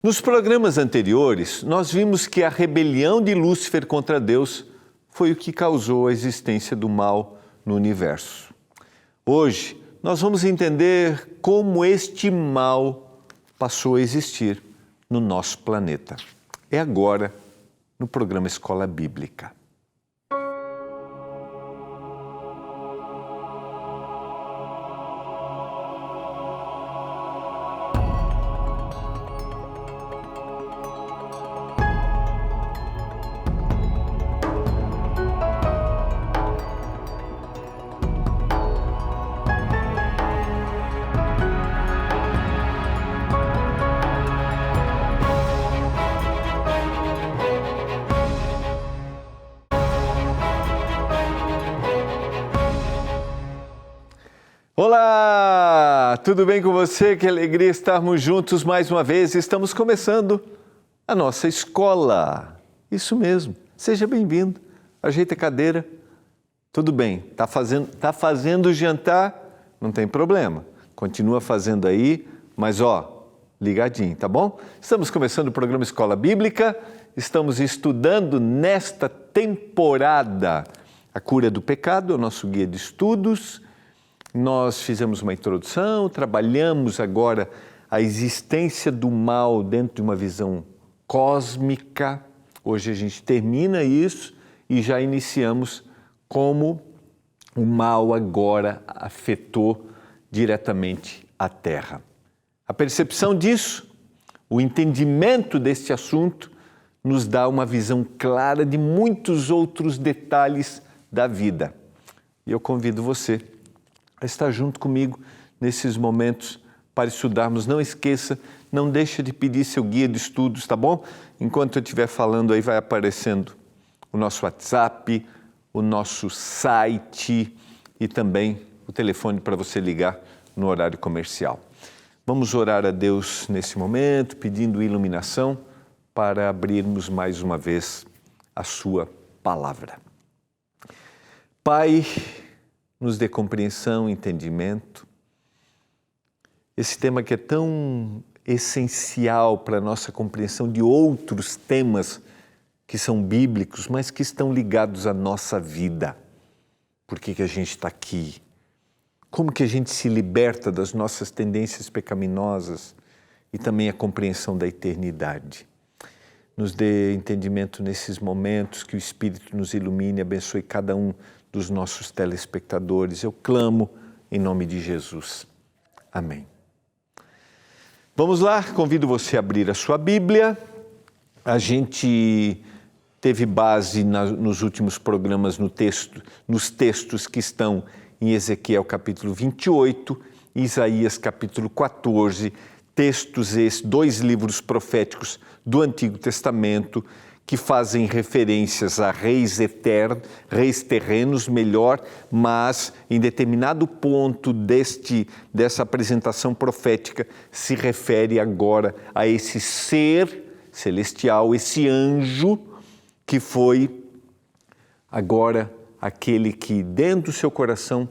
Nos programas anteriores, nós vimos que a rebelião de Lúcifer contra Deus foi o que causou a existência do mal no universo. Hoje, nós vamos entender como este mal passou a existir no nosso planeta. É agora, no programa Escola Bíblica. Olá, tudo bem com você? Que alegria estarmos juntos mais uma vez. Estamos começando a nossa escola. Isso mesmo, seja bem-vindo. Ajeita a cadeira. Tudo bem, tá fazendo jantar? Não tem problema. Continua fazendo aí, mas ligadinho, tá bom? Estamos começando o programa Escola Bíblica. Estamos estudando nesta temporada A Cura do Pecado, o nosso guia de estudos. Nós fizemos uma introdução, trabalhamos agora a existência do mal dentro de uma visão cósmica. Hoje a gente termina isso e já iniciamos como o mal agora afetou diretamente a Terra. A percepção disso, o entendimento deste assunto, nos dá uma visão clara de muitos outros detalhes da vida. E eu convido você a estar junto comigo nesses momentos para estudarmos. Não esqueça, não deixe de pedir seu guia de estudos, tá bom? Enquanto eu estiver falando aí, vai aparecendo o nosso WhatsApp, o nosso site e também o telefone para você ligar no horário comercial. Vamos orar a Deus nesse momento, pedindo iluminação para abrirmos mais uma vez a sua palavra. Pai, nos dê compreensão, entendimento. Esse tema que é tão essencial para a nossa compreensão de outros temas que são bíblicos, mas que estão ligados à nossa vida. Por que a gente está aqui? Como que a gente se liberta das nossas tendências pecaminosas e também a compreensão da eternidade. Nos dê entendimento nesses momentos, que o Espírito nos ilumine, abençoe cada um dos nossos telespectadores. Eu clamo em nome de Jesus. Amém. Vamos lá, convido você a abrir a sua Bíblia. A gente teve base nos últimos programas nos textos que estão em Ezequiel capítulo 28 e Isaías capítulo 14, textos esses, 2 livros proféticos do Antigo Testamento, que fazem referências a reis terrenos, mas em determinado ponto dessa apresentação profética se refere agora a esse ser celestial, esse anjo que foi agora aquele que dentro do seu coração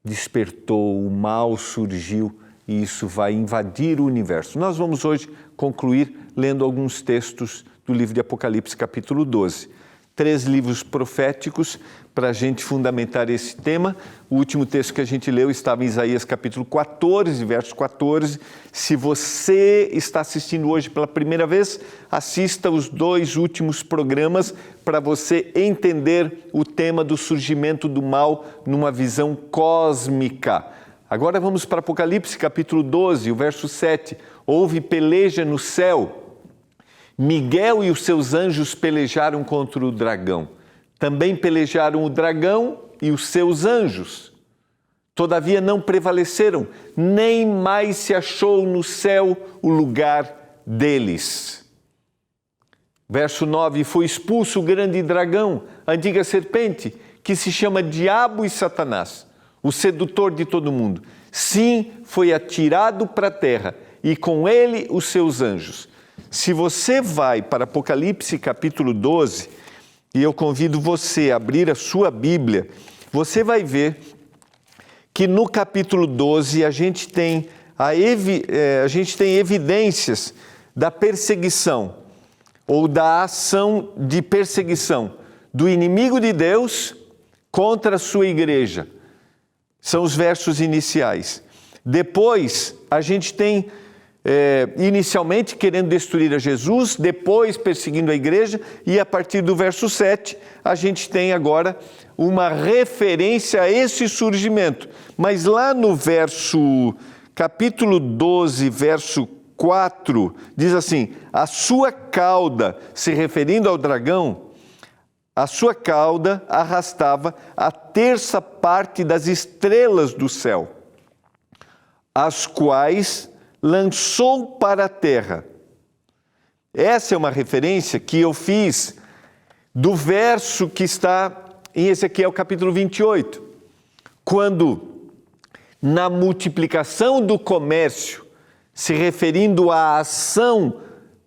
despertou, o mal surgiu e isso vai invadir o universo. Nós vamos hoje concluir lendo alguns textos do livro de Apocalipse, capítulo 12. 3 livros proféticos para a gente fundamentar esse tema. O último texto que a gente leu estava em Isaías, capítulo 14, verso 14. Se você está assistindo hoje pela primeira vez, assista os 2 últimos programas para você entender o tema do surgimento do mal numa visão cósmica. Agora vamos para Apocalipse, capítulo 12, o verso 7. Houve peleja no céu. Miguel e os seus anjos pelejaram contra o dragão. Também pelejaram o dragão e os seus anjos. Todavia não prevaleceram, nem mais se achou no céu o lugar deles. Verso 9, foi expulso o grande dragão, a antiga serpente, que se chama Diabo e Satanás, o sedutor de todo mundo. Sim, foi atirado para a terra, e com ele os seus anjos. Se você vai para Apocalipse capítulo 12, e eu convido você a abrir a sua Bíblia, você vai ver que no capítulo 12 a gente tem evidências da perseguição ou da ação de perseguição do inimigo de Deus contra a sua igreja. São os versos iniciais. Depois, a gente tem, inicialmente, querendo destruir a Jesus, depois perseguindo a igreja, e a partir do verso 7, a gente tem agora uma referência a esse surgimento. Mas lá no capítulo 12, verso 4, diz assim: a sua cauda, se referindo ao dragão, a sua cauda arrastava a terça parte das estrelas do céu, as quais lançou para a terra. Essa é uma referência que eu fiz do verso que está em Ezequiel capítulo 28, quando na multiplicação do comércio, se referindo à ação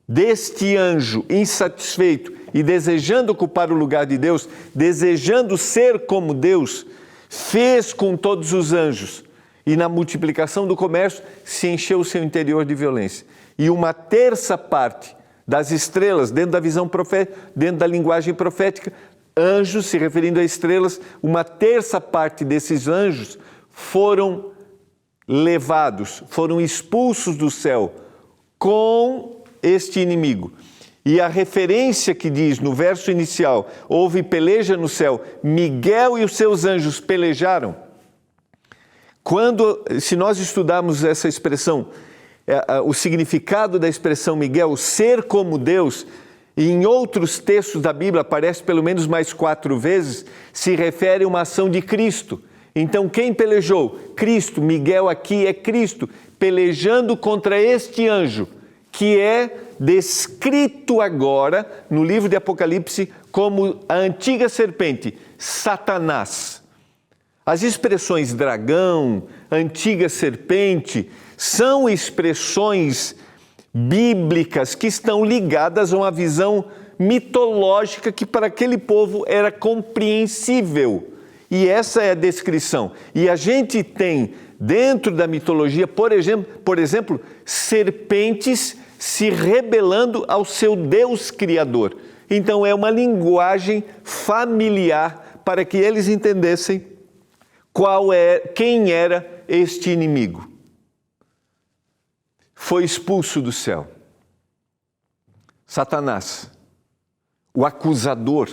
deste anjo insatisfeito e desejando ocupar o lugar de Deus, desejando ser como Deus, fez com todos os anjos, e na multiplicação do comércio se encheu o seu interior de violência. E uma terça parte das estrelas, dentro da visão profética, dentro da linguagem profética, anjos, se referindo a estrelas, uma terça parte desses anjos foram levados, foram expulsos do céu com este inimigo. E a referência que diz no verso inicial, houve peleja no céu, Miguel e os seus anjos pelejaram. Se nós estudarmos essa expressão, o significado da expressão Miguel, ser como Deus, e em outros textos da Bíblia aparece pelo menos mais 4 vezes, se refere a uma ação de Cristo. Então, quem pelejou? Cristo. Miguel aqui é Cristo, pelejando contra este anjo, que é descrito agora no livro de Apocalipse como a antiga serpente, Satanás. As expressões dragão, antiga serpente, são expressões bíblicas que estão ligadas a uma visão mitológica que para aquele povo era compreensível. E essa é a descrição. E a gente tem dentro da mitologia, por exemplo, serpentes se rebelando ao seu Deus Criador. Então é uma linguagem familiar para que eles entendessem quem era este inimigo. Foi expulso do céu. Satanás, o acusador,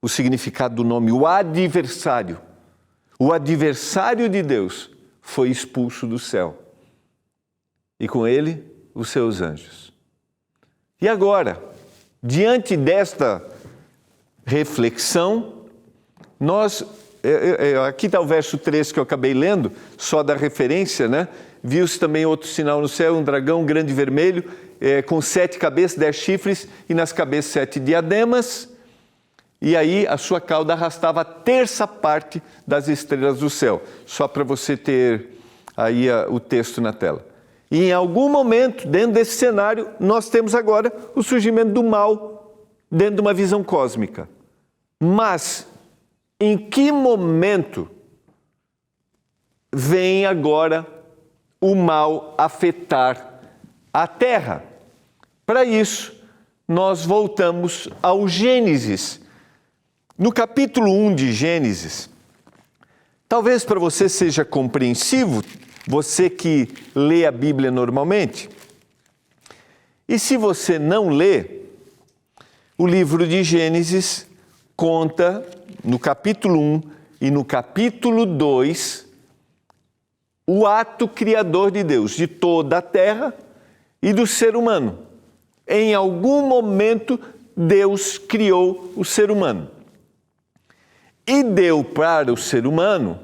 o significado do nome, o adversário de Deus, foi expulso do céu. E com ele, os seus anjos. E agora, diante desta reflexão, aqui está o verso 3 que eu acabei lendo, só da referência, né? Viu-se também outro sinal no céu, um dragão grande e vermelho, com 7 cabeças, 10 chifres, e nas cabeças 7 diademas, e aí a sua cauda arrastava a terça parte das estrelas do céu. Só para você ter aí o texto na tela. E em algum momento, dentro desse cenário, nós temos agora o surgimento do mal dentro de uma visão cósmica. Mas, em que momento vem agora o mal afetar a Terra? Para isso, nós voltamos ao Gênesis. No capítulo 1 de Gênesis, talvez para você seja compreensivo, você que lê a Bíblia normalmente, e se você não lê, o livro de Gênesis conta, no capítulo 1 e no capítulo 2, o ato criador de Deus, de toda a terra e do ser humano. Em algum momento, Deus criou o ser humano. E deu para o ser humano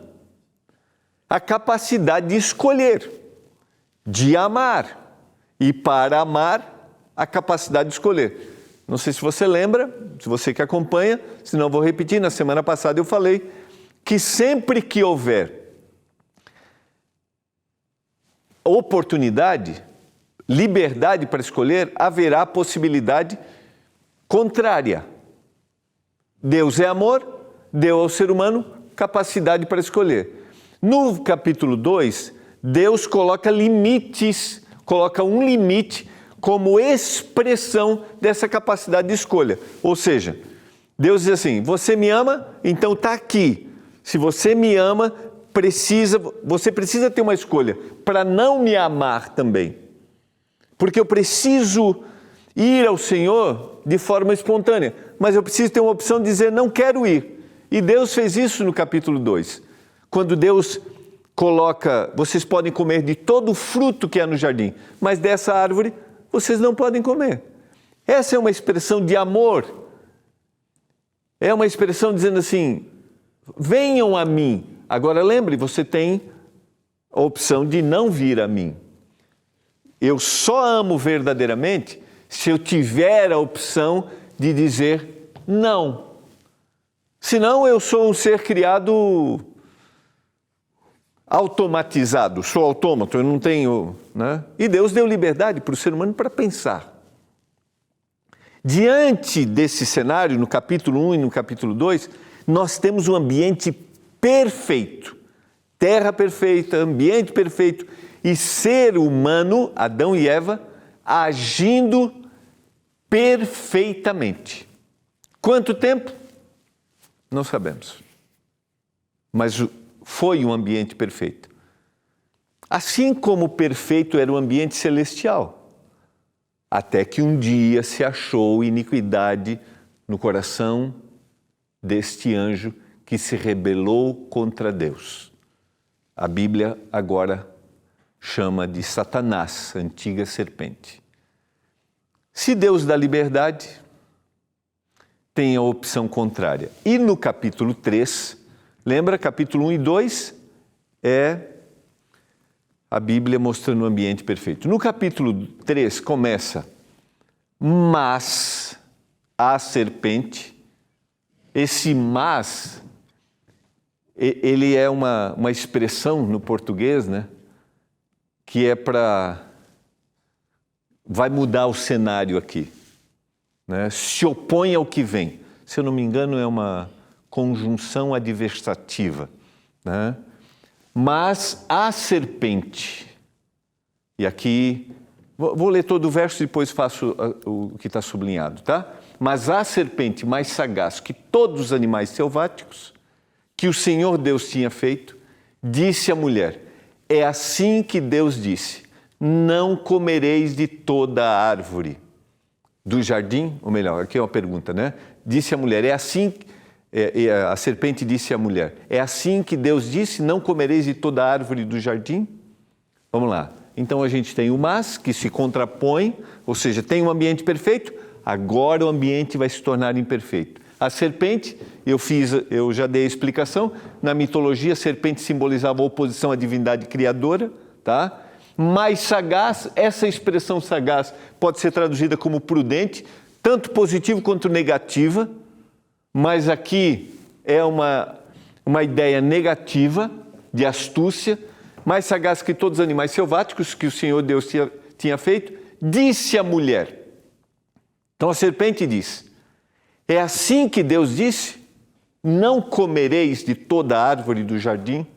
a capacidade de escolher, de amar. E para amar, a capacidade de escolher. Não sei se você lembra, se você que acompanha, se não vou repetir, na semana passada eu falei que sempre que houver oportunidade, liberdade para escolher, haverá possibilidade contrária. Deus é amor, deu ao ser humano capacidade para escolher. No capítulo 2, Deus coloca limites, coloca um limite como expressão dessa capacidade de escolha. Ou seja, Deus diz assim, você me ama, então está aqui. Se você me ama, você precisa ter uma escolha para não me amar também. Porque eu preciso ir ao Senhor de forma espontânea, mas eu preciso ter uma opção de dizer, não quero ir. E Deus fez isso no capítulo 2, quando Deus coloca, vocês podem comer de todo o fruto que há no jardim, mas dessa árvore vocês não podem comer. Essa é uma expressão de amor. É uma expressão dizendo assim, venham a mim. Agora lembre, você tem a opção de não vir a mim. Eu só amo verdadeiramente se eu tiver a opção de dizer não. Senão eu sou um ser criado automatizado, sou autômato, eu não tenho... né? E Deus deu liberdade para o ser humano para pensar. Diante desse cenário, no capítulo 1 e no capítulo 2, nós temos um ambiente perfeito, terra perfeita, ambiente perfeito e ser humano, Adão e Eva, agindo perfeitamente. Quanto tempo? Não sabemos. Mas foi um ambiente perfeito. Assim como perfeito era o ambiente celestial. Até que um dia se achou iniquidade no coração deste anjo que se rebelou contra Deus. A Bíblia agora chama de Satanás, antiga serpente. Se Deus dá liberdade, tem a opção contrária. E no capítulo 3, lembra, capítulo 1 e 2 é a Bíblia mostrando o ambiente perfeito. No capítulo 3 começa, mas a serpente, esse mas, ele é uma expressão no português, né? Que é para... vai mudar o cenário aqui. Né? Se opõe ao que vem. Se eu não me engano, é uma conjunção adversativa. Né? Mas a serpente, e aqui, vou ler todo o verso e depois faço o que está sublinhado, tá? Mas a serpente mais sagaz que todos os animais selváticos que o Senhor Deus tinha feito, disse à mulher, é assim que Deus disse, não comereis de toda a árvore do jardim, ou melhor, aqui é uma pergunta, né? Disse a mulher, é assim... a serpente disse à mulher, é assim que Deus disse, não comereis de toda a árvore do jardim? Vamos lá. Então a gente tem o mas, que se contrapõe, ou seja, tem um ambiente perfeito, agora o ambiente vai se tornar imperfeito. A serpente, eu já dei a explicação, na mitologia a serpente simbolizava a oposição à divindade criadora, tá? Mais sagaz, essa expressão sagaz pode ser traduzida como prudente, tanto positiva quanto negativa, mas aqui é uma ideia negativa, de astúcia, mais sagaz que todos os animais selváticos que o Senhor Deus tinha feito, disse a mulher. Então a serpente diz, é assim que Deus disse, não comereis de toda a árvore do jardim?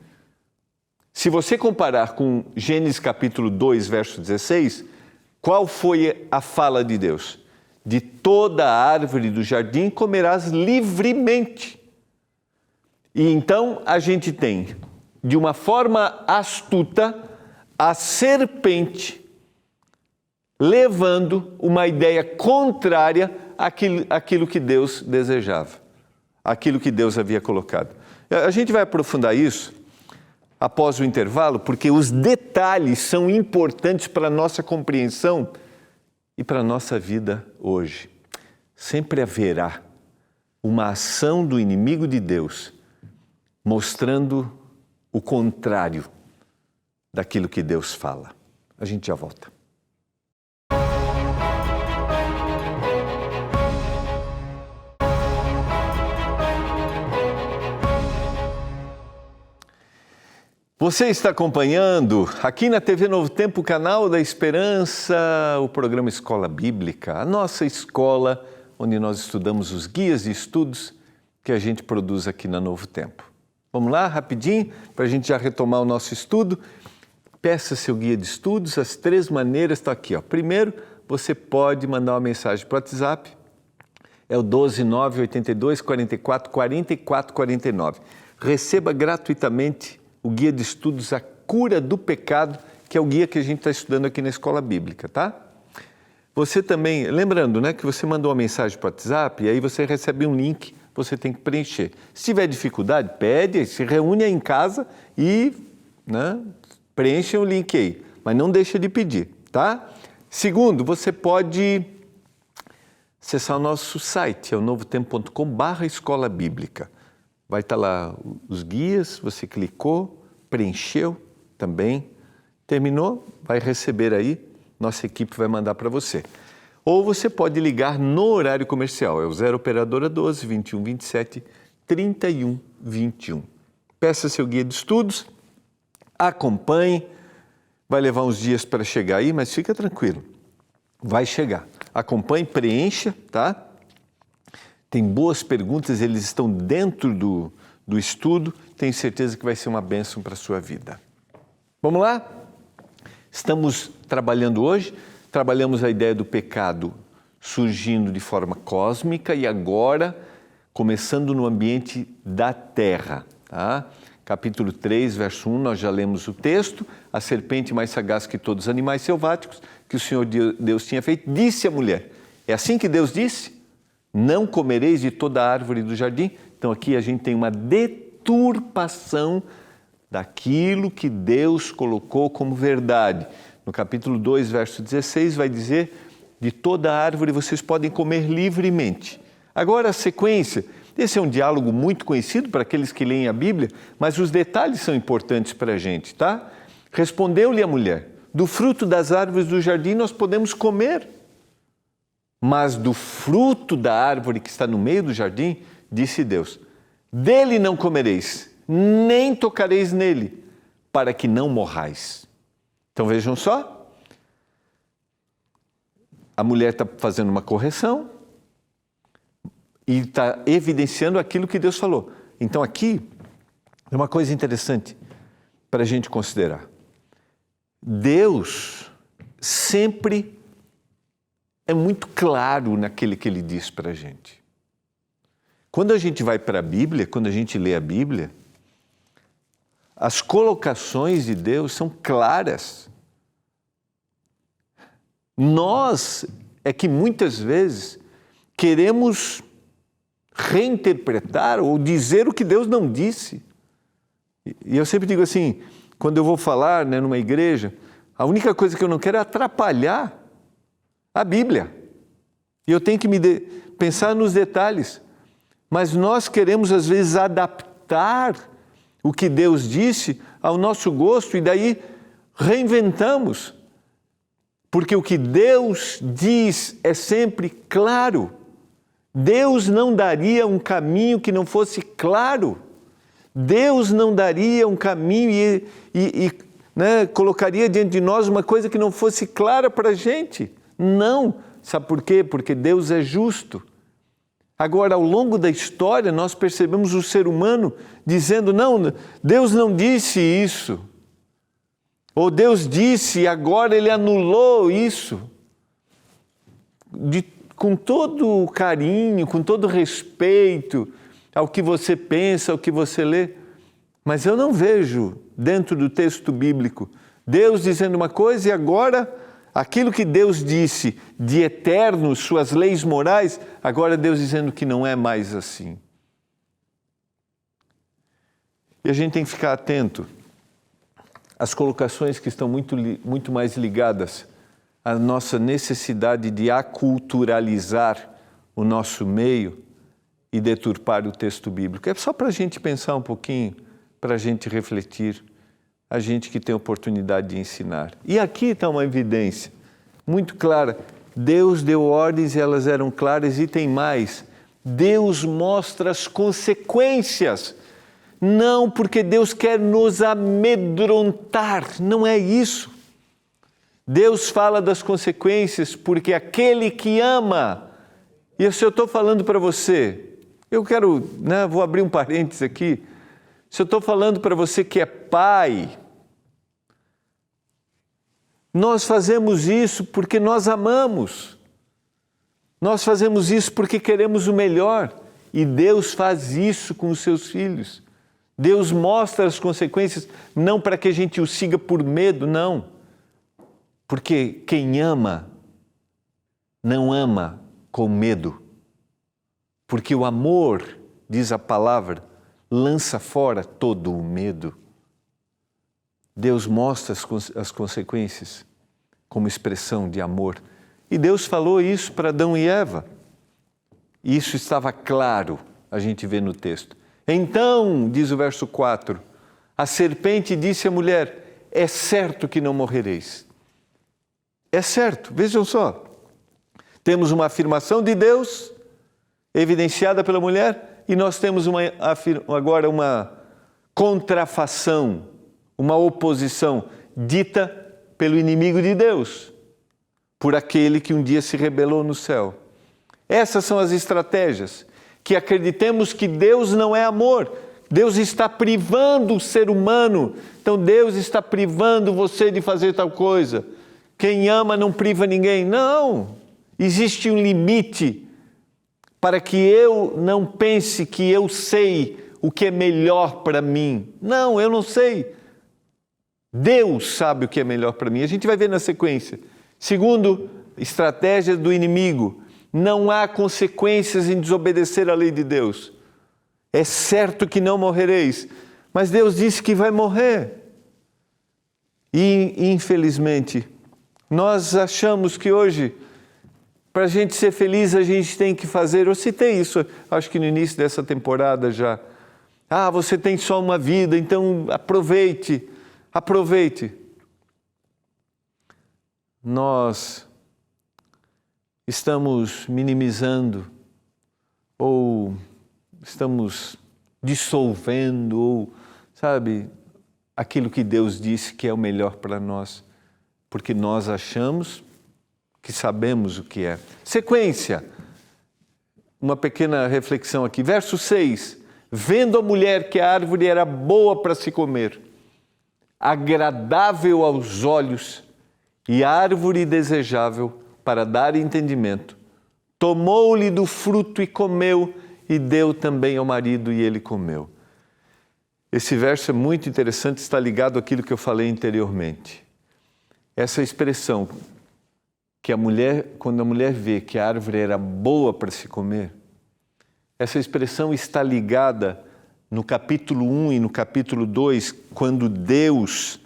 Se você comparar com Gênesis capítulo 2, verso 16, qual foi a fala de Deus? De toda a árvore do jardim comerás livremente. E então a gente tem, de uma forma astuta, a serpente levando uma ideia contrária àquilo que Deus desejava, aquilo que Deus havia colocado. A gente vai aprofundar isso após o intervalo, porque os detalhes são importantes para a nossa compreensão e para a nossa vida hoje. Sempre haverá uma ação do inimigo de Deus mostrando o contrário daquilo que Deus fala. A gente já volta. Você está acompanhando aqui na TV Novo Tempo, o Canal da Esperança, o programa Escola Bíblica, a nossa escola onde nós estudamos os guias de estudos que a gente produz aqui na Novo Tempo. Vamos lá, rapidinho, para a gente já retomar o nosso estudo. Peça seu guia de estudos, as 3 maneiras, está aqui. Ó. Primeiro, você pode mandar uma mensagem para o WhatsApp, é o 12982444449. Receba gratuitamente o Guia de Estudos A Cura do Pecado, que é o guia que a gente está estudando aqui na Escola Bíblica, tá? Você também, lembrando, né, que você mandou uma mensagem para o WhatsApp e aí você recebe um link, você tem que preencher. Se tiver dificuldade, pede, se reúne aí em casa e, né, preenche o link aí, mas não deixa de pedir, tá? Segundo, você pode acessar o nosso site, é o novotempo.com/escola bíblica. Vai estar lá os guias, você clicou, preencheu também, terminou, vai receber aí, nossa equipe vai mandar para você. Ou você pode ligar no horário comercial, é o 0 operadora 12 21 27 31 21. Peça seu guia de estudos, acompanhe, vai levar uns dias para chegar aí, mas fica tranquilo, vai chegar. Acompanhe, preencha, tá? Tem boas perguntas, eles estão dentro do estudo, tenho certeza que vai ser uma bênção para a sua vida. Vamos lá? Estamos trabalhando hoje, trabalhamos a ideia do pecado surgindo de forma cósmica e agora começando no ambiente da terra, tá? Capítulo 3, verso 1, nós já lemos o texto, a serpente mais sagaz que todos os animais selváticos que o Senhor Deus tinha feito, disse à mulher, é assim que Deus disse? Não comereis de toda a árvore do jardim? Então aqui a gente tem uma deturpação daquilo que Deus colocou como verdade. No capítulo 2, verso 16, vai dizer, de toda a árvore vocês podem comer livremente. Agora a sequência, esse é um diálogo muito conhecido para aqueles que leem a Bíblia, mas os detalhes são importantes para a gente, tá? Respondeu-lhe a mulher, do fruto das árvores do jardim nós podemos comer, mas do fruto da árvore que está no meio do jardim, disse Deus, dele não comereis, nem tocareis nele, para que não morrais. Então vejam só, a mulher está fazendo uma correção e está evidenciando aquilo que Deus falou. Então aqui é uma coisa interessante para a gente considerar. Deus sempre é muito claro naquele que Ele diz para a gente. Quando a gente vai para a Bíblia, quando a gente lê a Bíblia, as colocações de Deus são claras. Nós é que muitas vezes queremos reinterpretar ou dizer o que Deus não disse. E eu sempre digo assim, quando eu vou falar, né, numa igreja, a única coisa que eu não quero é atrapalhar a Bíblia. E eu tenho que pensar nos detalhes. Mas nós queremos, às vezes, adaptar o que Deus disse ao nosso gosto e daí reinventamos. Porque o que Deus diz é sempre claro. Deus não daria um caminho que não fosse claro. Deus não daria um caminho e colocaria diante de nós uma coisa que não fosse clara para a gente. Não. Sabe por quê? Porque Deus é justo. Agora, ao longo da história, nós percebemos o ser humano dizendo, não, Deus não disse isso. Ou Deus disse e agora Ele anulou isso. Com todo o carinho, com todo o respeito ao que você pensa, ao que você lê. Mas eu não vejo dentro do texto bíblico Deus dizendo uma coisa e agora aquilo que Deus disse de eterno, suas leis morais, agora Deus dizendo que não é mais assim. E a gente tem que ficar atento às colocações que estão muito mais ligadas à nossa necessidade de aculturalizar o nosso meio e deturpar o texto bíblico. É só para a gente pensar um pouquinho, para a gente refletir, a gente que tem oportunidade de ensinar. E aqui está uma evidência muito clara. Deus deu ordens e elas eram claras e tem mais. Deus mostra as consequências. Não porque Deus quer nos amedrontar, não é isso. Deus fala das consequências porque aquele que ama, e se eu estou falando para você, eu quero, vou abrir um parênteses aqui, se eu estou falando para você que é pai, Nós fazemos isso porque nós amamos. Nós fazemos isso porque queremos o melhor. E Deus faz isso com os seus filhos. Deus mostra as consequências, não para que a gente o siga por medo, não. Porque quem ama, não ama com medo. Porque o amor, diz a palavra, lança fora todo o medo. Deus mostra as consequências como expressão de amor. E Deus falou isso para Adão e Eva. E isso estava claro, a gente vê no texto. Então, diz o verso 4, a serpente disse à mulher, é certo que não morrereis. É certo, vejam só. Temos uma afirmação de Deus, evidenciada pela mulher, e nós temos agora uma contrafação, uma oposição dita pelo inimigo de Deus, por aquele que um dia se rebelou no céu. Essas são as estratégias, que acreditemos que Deus não é amor, Deus está privando o ser humano, então Deus está privando você de fazer tal coisa. Quem ama não priva ninguém. Não, existe um limite para que eu não pense que eu sei o que é melhor para mim. Não, eu não sei. Deus sabe o que é melhor para mim. A gente vai ver na sequência. Segundo, estratégia do inimigo. Não há consequências em desobedecer à lei de Deus. É certo que não morrereis, mas Deus disse que vai morrer. E, infelizmente, nós achamos que hoje, para a gente ser feliz, a gente tem que fazer... Eu citei isso, acho que no início dessa temporada já. Você tem só uma vida, então aproveite. Aproveite. Nós estamos minimizando, ou estamos dissolvendo, ou, aquilo que Deus disse que é o melhor para nós, porque nós achamos que sabemos o que é. Sequência, uma pequena reflexão aqui. Verso 6, vendo a mulher que a árvore era boa para se comer, agradável aos olhos e árvore desejável para dar entendimento, tomou-lhe do fruto e comeu, e deu também ao marido e ele comeu. Esse verso é muito interessante, está ligado àquilo que eu falei anteriormente. Essa expressão, que quando a mulher vê que a árvore era boa para se comer, essa expressão está ligada no capítulo 1 e no capítulo 2, quando Deus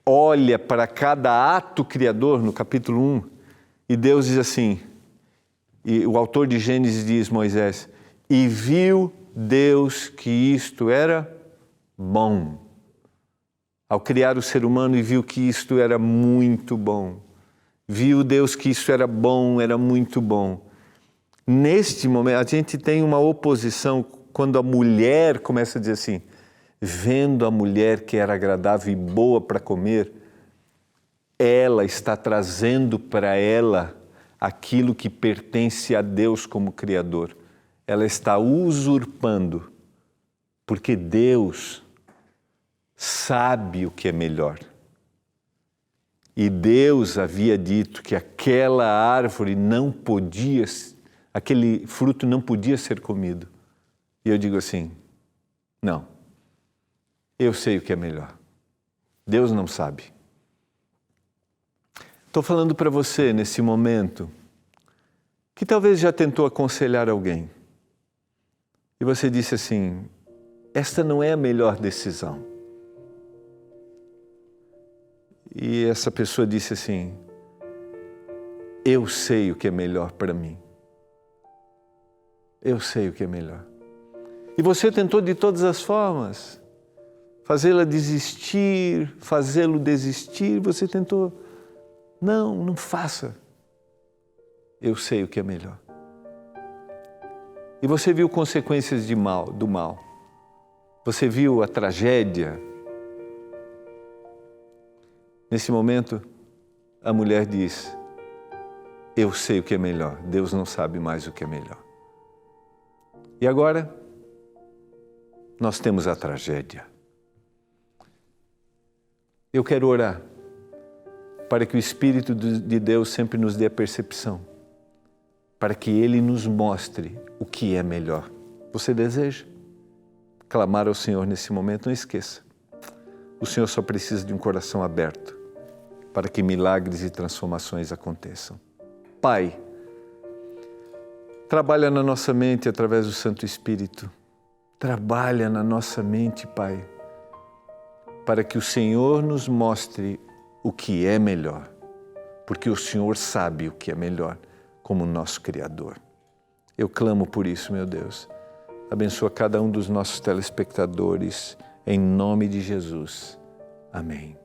olha para cada ato criador, no capítulo 1, e Deus diz assim, e o autor de Gênesis diz, Moisés, e viu Deus que isto era bom. Ao criar o ser humano, e viu que isto era muito bom. Viu Deus que isso era bom, era muito bom. Neste momento, a gente tem uma oposição quando a mulher começa a dizer assim, vendo a mulher que era agradável e boa para comer, ela está trazendo para ela aquilo que pertence a Deus como Criador. Ela está usurpando, porque Deus sabe o que é melhor. E Deus havia dito que aquela árvore não podia, aquele fruto não podia ser comido. E eu digo assim, não, eu sei o que é melhor. Deus não sabe. Estou falando para você nesse momento que talvez já tentou aconselhar alguém e você disse assim, esta não é a melhor decisão. E essa pessoa disse assim, eu sei o que é melhor para mim. Eu sei o que é melhor. E você tentou de todas as formas fazê-la desistir, fazê-lo desistir, você tentou... Não faça. Eu sei o que é melhor. E você viu consequências do mal. Você viu a tragédia. Nesse momento, a mulher diz, eu sei o que é melhor. Deus não sabe mais o que é melhor. E agora, nós temos a tragédia. Eu quero orar para que o Espírito de Deus sempre nos dê a percepção, para que Ele nos mostre o que é melhor. Você deseja clamar ao Senhor nesse momento? Não esqueça, o Senhor só precisa de um coração aberto para que milagres e transformações aconteçam. Pai, trabalha na nossa mente através do Santo Espírito. Trabalha na nossa mente, Pai, para que o Senhor nos mostre o que é melhor, porque o Senhor sabe o que é melhor, como nosso Criador. Eu clamo por isso, meu Deus. Abençoa cada um dos nossos telespectadores, em nome de Jesus. Amém.